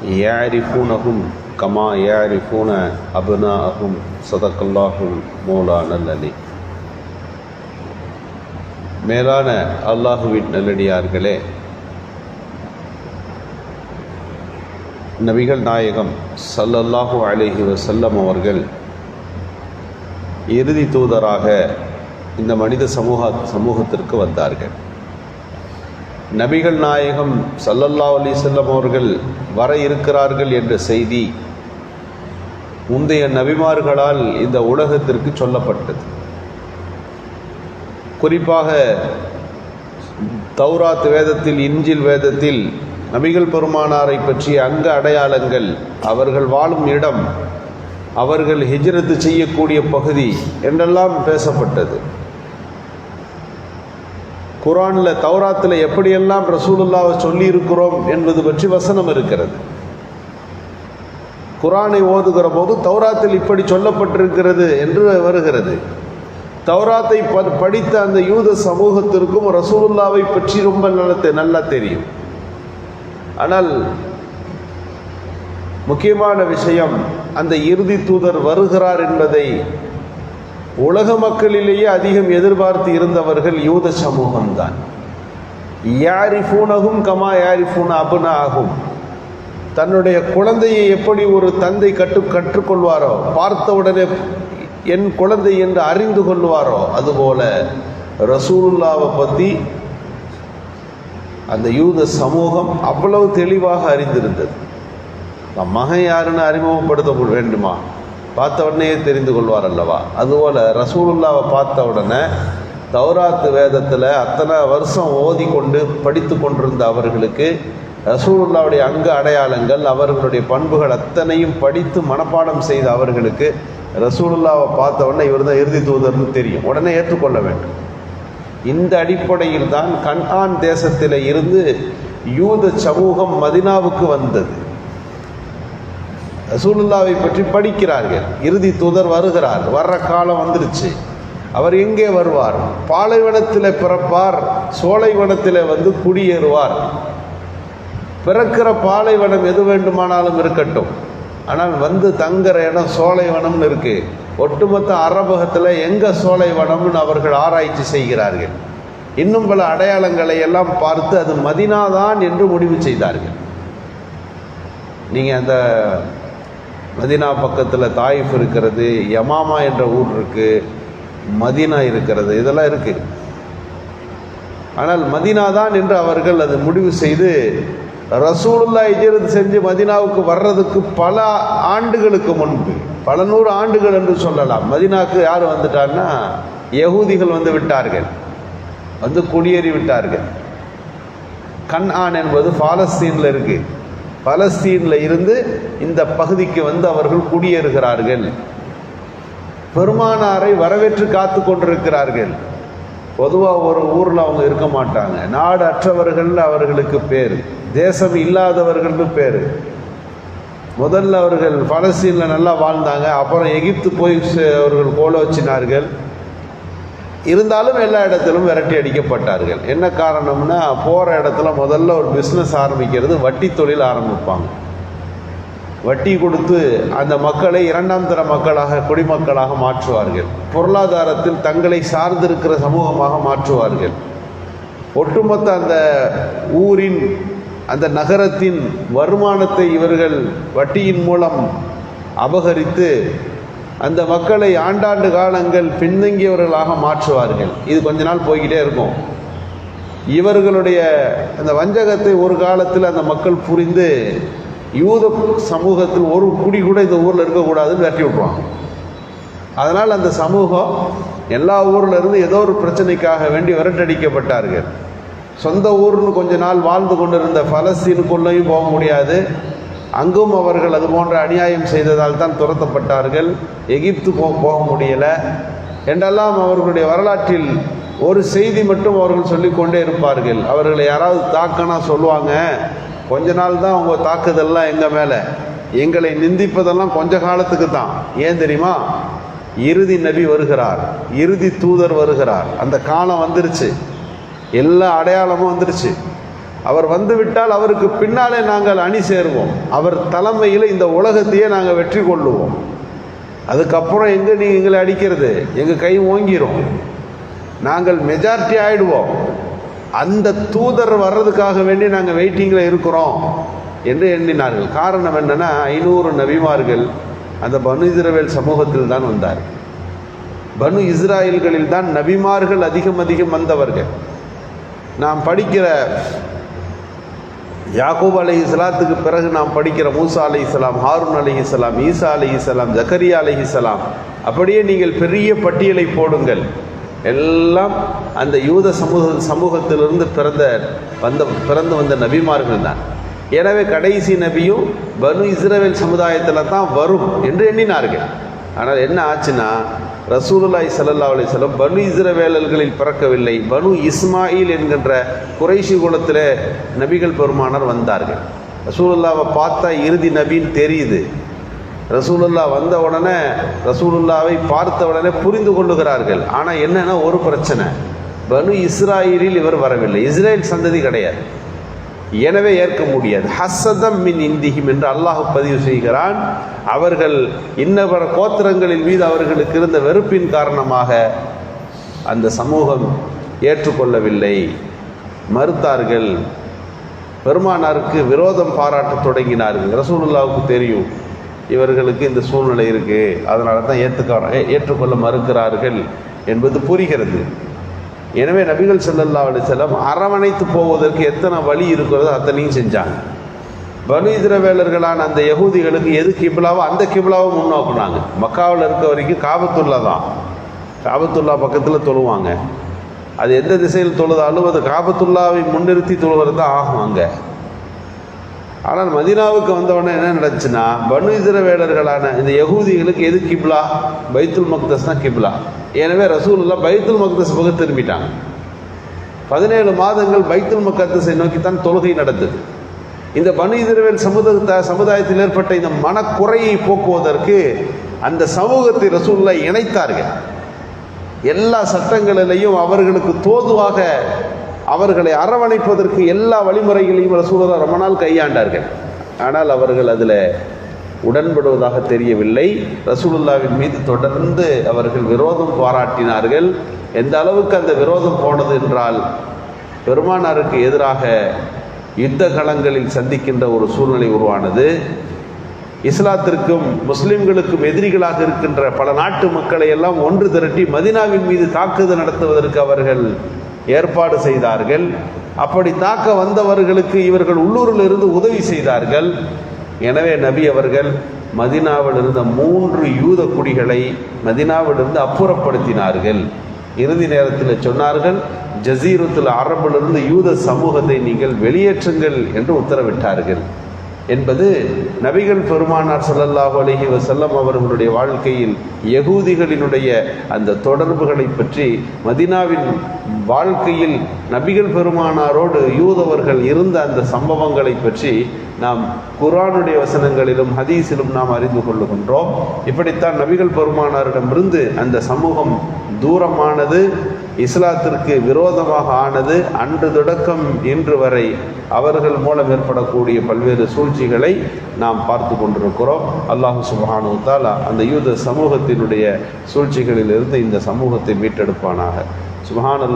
يعرفونهم كما يعرفون أبناءهم صدق الله مولانا العلي. மேலான அல்லாஹுவின் நல்லடியார்களே, நபிகள் நாயகம் ஸல்லல்லாஹு அலைஹி வஸல்லம் அவர்கள் இறுதி தூதராக இந்த மனித சமூகத்திற்கு வந்தார்கள். நபிகள் நாயகம் ஸல்லல்லாஹு அலைஹி வஸல்லம் அவர்கள் வர இருக்கிறார்கள் என்ற செய்தி முந்தைய நபிமார்களால் இந்த உலகத்திற்கு சொல்லப்பட்டது. குறிப்பாக தௌராத் வேதத்தில், இன்ஜில் வேதத்தில் நபிகள் பெருமானாரை பற்றிய அங்க அடையாளங்கள், அவர்கள் வாழும் இடம், அவர்கள் ஹிஜ்ரத்து செய்யக்கூடிய பகுதி என்றெல்லாம் பேசப்பட்டது. குர்ஆனில் தௌராத்தில் எப்படியெல்லாம் ரசூலுல்லாவை சொல்லியிருக்கிறோம் என்பது பற்றி வசனம் இருக்கிறது. குர்ஆனை ஓதுகிற போது தௌராத்தில் இப்படி சொல்லப்பட்டிருக்கிறது என்று வருகிறது. தௌராத்தை படித்த அந்த யூத சமூகத்திற்கும் ரசூலுல்லாவை பற்றி ரொம்ப நல்லா தெரியும். ஆனால் முக்கியமான விஷயம், அந்த இறுதி தூதர் வருகிறார் என்பதை உலக மக்களிலேயே அதிகம் எதிர்பார்த்து இருந்தவர்கள் யூத சமூகம்தான். யாரிஃபூனஹும் கமா யாரிஃபூன அப்னாஅஹும். தன்னுடைய குழந்தையை எப்படி ஒரு தந்தை கற்றுக்கொள்வாரோ, பார்த்தவுடனே என் குழந்தை என்று அறிந்து கொள்வாரோ, அதுபோல ரசூலுல்லாவை பற்றி அந்த யூத சமூகம் அவ்வளவு தெளிவாக அறிந்திருந்தது. மகன் யாருன்னு அறிமுகப்படுத்த வேண்டுமா? பார்த்த உடனே தெரிந்து கொள்வார் அல்லவா? அதுபோல் ரசூலுல்லாவை பார்த்த உடனே தௌராத் வேதத்தில் அத்தனை வருஷம் ஓதி கொண்டு படித்து கொண்டிருந்த அவர்களுக்கு ரசூலுல்லாவுடைய அங்க அடையாளங்கள், அவர்களுடைய பண்புகள் அத்தனையும் படித்து மனப்பாடம் செய்த அவர்களுக்கு ரசூலுல்லாவை பார்த்த உடனே இவர் தான் இறுதி தூதர்னு தெரியும். உடனே ஏற்றுக்கொள்ள வேண்டும். இந்த அடிப்படையில் தான் கன்ஆன் தேசத்தில் இருந்து யூத சமூகம் மதினாவுக்கு வந்தது. ரசூலுல்லாவை பற்றி படிக்கிறார்கள். இறுதி தூதர் வருகிறார், வர்ற காலம் வந்துருச்சு. அவர் எங்கே வருவார்? பாலைவனத்தில் பிறப்பார், சோலைவனத்தில் வந்து குடியேறுவார். பிறக்கிற பாலைவனம் எது வேண்டுமானாலும் இருக்கட்டும், ஆனால் வந்து தங்குற இடம் சோலைவனம்னு இருக்கு. ஒட்டுமொத்த அரபகத்தில் எங்க சோலைவனம்னு அவர்கள் ஆராய்ச்சி செய்கிறார்கள். இன்னும் பல அடையாளங்களை எல்லாம் பார்த்து அது மதினாதான் என்று முடிவு செய்தார்கள். நீங்கள் அந்த மதினா பக்கத்தில் தாயிஃப் இருக்கிறது, யமாமா என்ற ஊர் இருக்குது, மதினா இருக்கிறது, இதெல்லாம் இருக்குது. ஆனால் மதினா தான் என்று அவர்கள் அது முடிவு செய்து ரசூலுல்லாஹ் ஹிஜ்ரத் செஞ்சு மதினாவுக்கு வர்றதுக்கு பல ஆண்டுகளுக்கு முன்பு, பல நூறு ஆண்டுகள் என்று சொல்லலாம், மதினாவுக்கு யார் வந்துட்டார்னா யகூதிகள் வந்து விட்டார்கள், வந்து குடியேறி விட்டார்கள். கன்ஆன் என்பது பாலஸ்தீனில் இருக்குது. பாலஸ்தீனில் இருந்து இந்த பகுதிக்கு வந்து அவர்கள் குடியேறுகிறார்கள். பெருமானாரை வரவேற்று காத்து கொண்டிருக்கிறார்கள். பொதுவாக ஒரு ஊரில் அவங்க இருக்க மாட்டாங்க. நாடு அற்றவர்கள் அவர்களுக்கு பேர், தேசம் இல்லாதவர்கள்னு பேர். முதல்ல அவர்கள் பாலஸ்தீனில் நல்லா வாழ்ந்தாங்க. அப்புறம் எகிப்து போய் அவர்கள் கோல வச்சினார்கள். இருந்தாலும் எல்லா இடத்திலும் விரட்டி அடிக்கப்பட்டார்கள். என்ன காரணம்னா, போகிற இடத்துல முதல்ல ஒரு பிஸ்னஸ் ஆரம்பிக்கிறது, வட்டி தொழில் ஆரம்பிப்பாங்க. வட்டி கொடுத்து அந்த மக்களை இரண்டாம் தர மக்களாக, குடிமக்களாக மாற்றுவார்கள். பொருளாதாரத்தில் தங்களை சார்ந்திருக்கிற சமூகமாக மாற்றுவார்கள். ஒட்டுமொத்த அந்த ஊரின், அந்த நகரத்தின் வருமானத்தை இவர்கள் வட்டியின் மூலம் அபகரித்து அந்த மக்களை ஆண்டாண்டு காலங்கள் பின்தங்கியவர்களாக மாற்றுவார்கள். இது கொஞ்ச நாள் போய்கிட்டே இருக்கும். இவர்களுடைய அந்த வஞ்சகத்தை ஒரு காலத்தில் அந்த மக்கள் புரிந்து யூத சமூகத்தில் ஒரு குடி கூட இந்த ஊரில் இருக்கக்கூடாதுன்னு விரட்டி விட்ருவாங்க. அதனால் அந்த சமூகம் எல்லா ஊரில் இருந்து ஏதோ ஒரு பிரச்சனைக்காக வேண்டி விரட்டடிக்கப்பட்டார்கள். சொந்த ஊர்னு கொஞ்ச நாள் வாழ்ந்து கொண்டிருந்த பலஸ்தீனுக்குள்ளேயும் போக முடியாது. அங்கும் அவர்கள் அது போன்ற அநியாயம் செய்ததால் தான் துரத்தப்பட்டார்கள். எகிப்து போக முடியலை என்றெல்லாம் அவர்களுடைய வரலாற்றில் ஒரு செய்தி மட்டும் அவர்கள் சொல்லிக்கொண்டே இருப்பார்கள். அவர்களை யாராவது தாக்கனா சொல்லுவாங்க, கொஞ்ச நாள் தான் உங்கள் தாக்குதல்லாம் எங்கள் மேலே, எங்களை நிந்திப்பதெல்லாம் கொஞ்ச காலத்துக்கு தான். ஏன் தெரியுமா? இறுதி நபி வருகிறார், இறுதி தூதர் வருகிறார். அந்த காலம் வந்துருச்சு, எல்லா அடையாளமும் வந்துருச்சு. அவர் வந்துவிட்டால் அவருக்கு பின்னாலே நாங்கள் அணி சேருவோம், அவர் தலைமையில் இந்த உலகத்தையே நாங்கள் வெற்றி கொள்ளுவோம். அதுக்கப்புறம் எங்கே நீங்கள் எங்களை அடிக்கிறது, எங்கள் கை ஓங்கிரும், நாங்கள் மெஜாரிட்டி ஆகிடுவோம். அந்த தூதர் வர்றதுக்காக வேண்டி நாங்கள் வெயிட்டிங்கில் இருக்கிறோம் என்று எண்ணினார்கள். காரணம் என்னென்னா 500 நபிமார்கள் அந்த பனு இஸ்ரவேல் சமூகத்தில் தான் வந்தார். பனு இஸ்ராயல்களில் தான் நபிமார்கள் அதிகம் வந்தவர்கள். நாம் படிக்கிற யாக்கூப் அலைஹிஸ்ஸலாத்துக்கு பிறகு நாம் படிக்கிற மூசா அலைஹிஸ்ஸலாம், ஹாரூன் அலைஹிஸ்ஸலாம், ஈசா அலைஹிஸ்ஸலாம், ஜக்கரியா அலைஹிஸ்ஸலாம், அப்படியே நீங்கள் பெரிய பட்டியலை போடுங்கள், எல்லாம் அந்த யூத சமூகத்திலிருந்து பிறந்து வந்த நபிமார்கள் தான். எனவே கடைசி நபியும் பனு இஸ்ரவேல் சமுதாயத்தில் தான் வரும் என்று எண்ணினார்கள். ஆனால் என்ன ஆச்சுன்னா, ரசூலுல்லாஹி ஸல்லல்லாஹு அலைஹி வஸல்லம் பனு இஸ்ரவேலர்களில் பிறக்கவில்லை, பனு இஸ்மாயில் என்கின்ற குறைஷி குலத்தில் நபிகள் பெருமானார் வந்தார்கள். ரசூலுல்லாவை பார்த்தா இறுதி நபின்னு தெரியுது. ரசூலுல்லா வந்த உடனே, ரசூலுல்லாவை பார்த்த உடனே புரிந்து கொள்ளுகிறார்கள். ஆனால் என்னன்னா ஒரு பிரச்சனை, பனு இஸ்ராயலில் இவர் வரவில்லை, இஸ்ரேல் சந்ததி கிடையாது, எனவே ஏற்க முடியாது. ஹசதம் மின் இந்திஹிம் என்று அல்லாஹ் பதிவு செய்கிறான். அவர்கள் இன்னவர கோத்திரங்களின் மீது அவர்களுக்கு இருந்த வெறுப்பின் காரணமாக அந்த சமூகம் ஏற்றுக்கொள்ளவில்லை, மறுத்தார்கள், பெருமானாருக்கு விரோதம் பாராட்ட தொடங்கினார்கள். ரசூலுல்லாவுக்கு தெரியும் இவர்களுக்கு இந்த சூழ்நிலை இருக்குது, அதனால தான் ஏற்றுக்கொள்ள மறுக்கிறார்கள் என்பது புரிகிறது. எனவே நபிகள் ஸல்லல்லாஹு அலைஹி வஸல்லம் அரவணைத்து போவதற்கு எத்தனை வழி இருக்கிறதோ அத்தனையும் செஞ்சாங்க. பனு இஸ்ரவேலர்களான அந்த யகூதிகளுக்கு எது கிப்லாவோ அந்த கிப்லாவை முன்னோக்குனாங்க. மக்காவில் இருக்க வரைக்கும் காபத்துல்லா தான், காபத்துல்லா பக்கத்தில் தொழுவாங்க. அது எந்த திசையில் தொழுதாலும் அது காபத்துல்லாவை முன்னிறுத்தி தொழுவது தான் ஆகும் அங்கே. ஆனால் மதீனாவுக்கு வந்தவொடனே என்ன நடந்துச்சுன்னா, பனு இஸ்ரவேலர்களான இந்த யகூதிகளுக்கு எது கிப்லா, பைத்துல் மக்தஸ் தான் கிப்லா. எனவே ரசூலுல்லாஹ் பைத்துல் மக்தஸ் பக்கம் திரும்பிட்டாங்க. 17 மாதங்கள் பைத்துல் மக்தஸை நோக்கித்தான் தொழுகை நடந்தது. இந்த பனு இஸ்ரவேல் சமுதாயத்தில் ஏற்பட்ட இந்த மனக்குறையை போக்குவதற்கு அந்த சமூகத்தை ரசூலுல்லாஹ் இணைத்தார்கள். எல்லா சட்டங்களிலையும் அவர்களுக்கு தோதுவாக அவர்களை அரவணைப்பதற்கு எல்லா வழிமுறைகளையும் ரசூலுல்லாஹ் ரொம்ப நாள் கையாண்டார்கள். ஆனால் அவர்கள் அதில் உடன்படுவதாக தெரியவில்லை. ரசூலுல்லாஹ்வின் மீது தொடர்ந்து அவர்கள் விரோதம் பாராட்டினார்கள். எந்த அளவுக்கு அந்த விரோதம் போனது என்றால், பெருமானாருக்கு எதிராக யுத்த களங்களில் சந்திக்கின்ற ஒரு சூழ்நிலை உருவானது. இஸ்லாத்திற்கும் முஸ்லிம்களுக்கும் எதிரிகளாக இருக்கின்ற பல நாட்டு மக்களை எல்லாம் ஒன்று திரட்டி மதீனாவின் மீது தாக்குதல் நடத்துவதற்கு அவர்கள் ஏற்பாடு செய்தார்கள். அப்படி தாக்க வந்தவர்களுக்கு இவர்கள் உள்ளூரில் இருந்து உதவி செய்தார்கள். எனவே நபி அவர்கள் மதீனாவில் இருந்த 3 யூத குடிகளை மதீனாவிலிருந்து அப்புறப்படுத்தினார்கள். இறுதி நேரத்தில் சொன்னார்கள், ஜசீரத்துல் அரபிலிருந்து யூத சமூகத்தை நீங்கள் வெளியேற்றுங்கள் என்று உத்தரவிட்டார்கள் என்பது நபிகள் பெருமானார் ஸல்லல்லாஹு அலைஹி வஸல்லம் அவர்களுடைய வாழ்க்கையில் யகூதிகளினுடைய அந்த தொடர்புகளை பற்றி, மதீனாவின் வாழ்க்கையில் நபிகள் பெருமானாரோடு யூதவர்கள் இருந்த அந்த சம்பவங்களை பற்றி நாம் குர்ஆனுடைய வசனங்களிலும் ஹதீஸிலும் நாம் அறிந்து கொள்ளுகின்றோம். இப்படித்தான் நபிகள் பெருமானாரிடமிருந்து அந்த சமூகம் தூரமானது, இஸ்லாத்திற்கு விரோதமாக ஆனது. அன்று தொடக்கம் இன்று வரை அவர்கள் மூலம் ஏற்படக்கூடிய பல்வேறு சூழ்ச்சிகளை நாம் பார்த்து கொண்டிருக்கிறோம். அல்லாஹ் சுப்ஹானஹு வ தஆலா அந்த யூத சமூகத்தினுடைய சூழ்ச்சிகளில் இருந்து இந்த சமூகத்தை மீட்டெடுப்பானாக. சுப்ஹானல்லாஹ்.